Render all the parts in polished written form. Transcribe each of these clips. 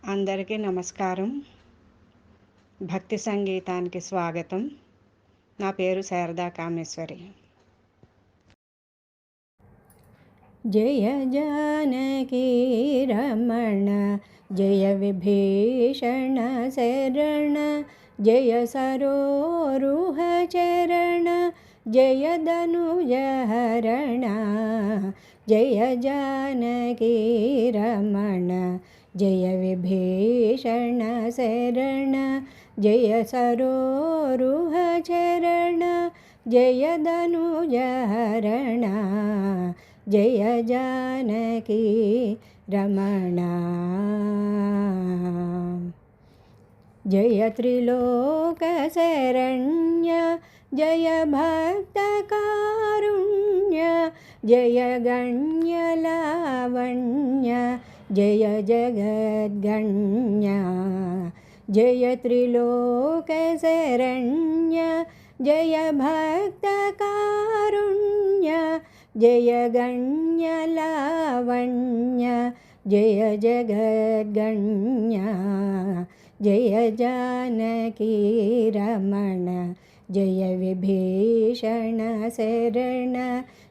అందరికీ నమస్కారం. భక్తి సంగీతానికి స్వాగతం. నా పేరు శారదా కామేశ్వరి. జయ జానకీ రమణ జయ విభీషణ శరణ జయ సరోరుహ చరణ జయ ధనుజ హరణ జయ జానకీ రమణ జయ విభీషణ శరణ జయ సరోరుహ చరణ జయ ధనుజ హరణ జయ జానకీ రమణ జయ త్రిలోక శరణ్య జయ భక్త కారుణ్య జయ గణ్య లావణ్య జయ జగద్గణ్య జయ త్రిలోక శరణ్య జయ భక్త కారుణ్య జయ గణ్య లావణ్య జయ జగద్గణ్య జయ జానకీ రమణ జయ విభీషణ శరణ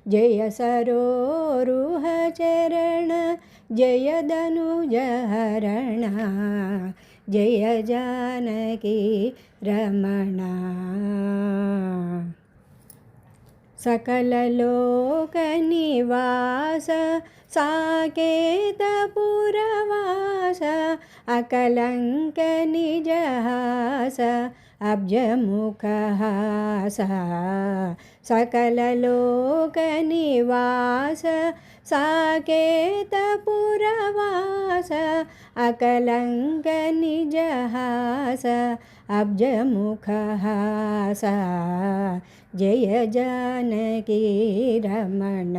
జయ సరోరుహ చరణ జయ ధనుజ హరణ జయ జానకీ రమణ సకల లోక నివాస సాకేత పురవాస అకలంక నిజహాస అబ్జముఖహాస సకల లోక నివాస సాకేత పురవాస అకలంక నిజహాస అబ్జముఖహాస జయ జానకీ రమణ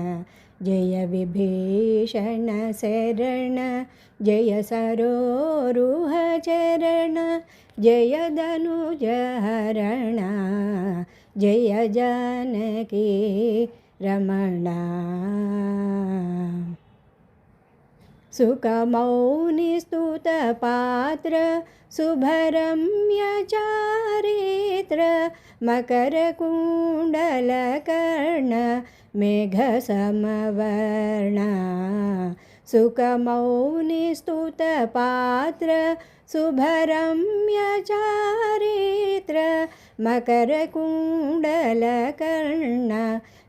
జయ విభీషణ శరణ జయ సరోరుహ చరణ జయ ధనుజ హరణ జయ జానకీ రమణ సుఖమౌని స్తుత పాత్ర శుభరమ్య చారిత్ర మకర కుండల కర్ణ మేఘ సమవర్ణ సుఖమౌని స్తుత పాత్ర శుభరమ్య చారిత్ర మకర కుండల కర్ణ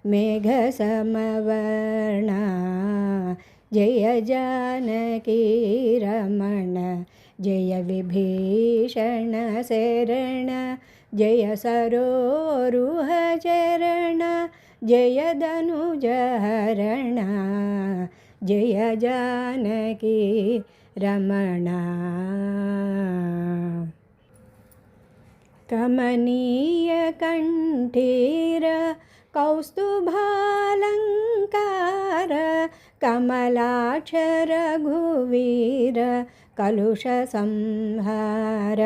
మేఘ సమవర్ణ జయ జానకీ రమణ జయ విభీషణ శరణ జయ సరోరుహ చరణ జయ ధనుజ హరణ జయ జానకీ రమణ కమనీయ కంఠీర కౌస్తుభాలంకార కమలాక్ష రఘువీర కలుష సంహార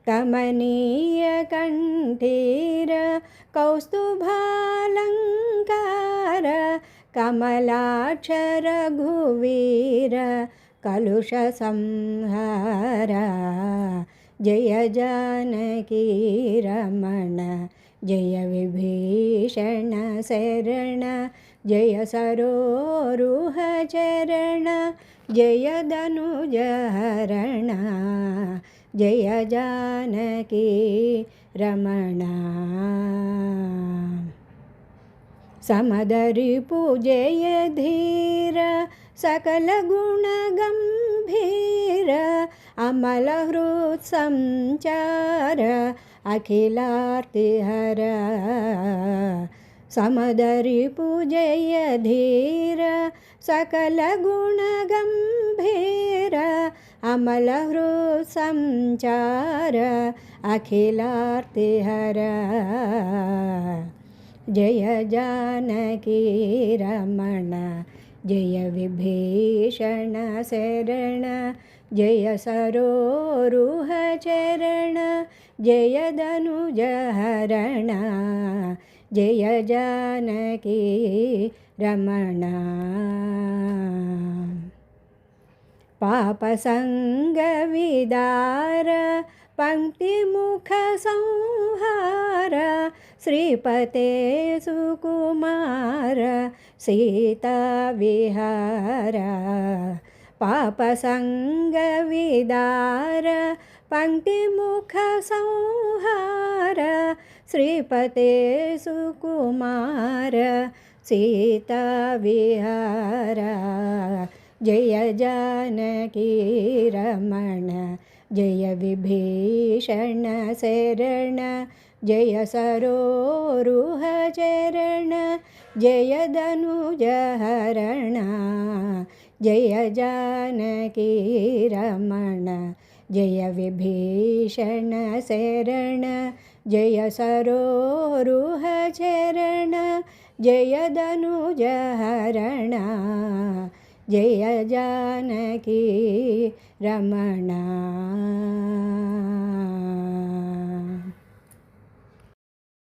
కమనీయ కంఠీర కౌస్తుభాలంకార కమలాక్ష రఘువీర కలుష సంహార జయ జానకీ రమణ జయ విభీషణ శరణ జయ సరోరుహ చరణ జయ ధనుజ హరణ జయ జానకీ రమణ సమదరి పూజయ ధీర సకల గుణ గంభీర అమల హృత్ సంచార అఖిలార్తి హర సమదరి పూజయ ధీర సకల గుణ గంభీర అమల హృత్ సంచార అఖిలార్తి హర జయ జానకీ రమణ జయ విభీషణ శరణ జయ సరోరుహ చరణ జయ ధనుజ హరణ జయ జానకీ రమణ पापसङ्गविदार पङ्क्तिमुखसंहार श्रीपते सुकुमार सीताविहार पापसङ्गविदार पङ्क्तिमुखसंहार श्रीपते सुकुमार सीताविहार जय जानकी रमण जय विभीषण शरण जय सरोरुह चरण जय धनुज हरण जय जानकी रमण जय विभीषण शरण जय सरोरुह चरण जय धनुज हरण जय जानकी रमण।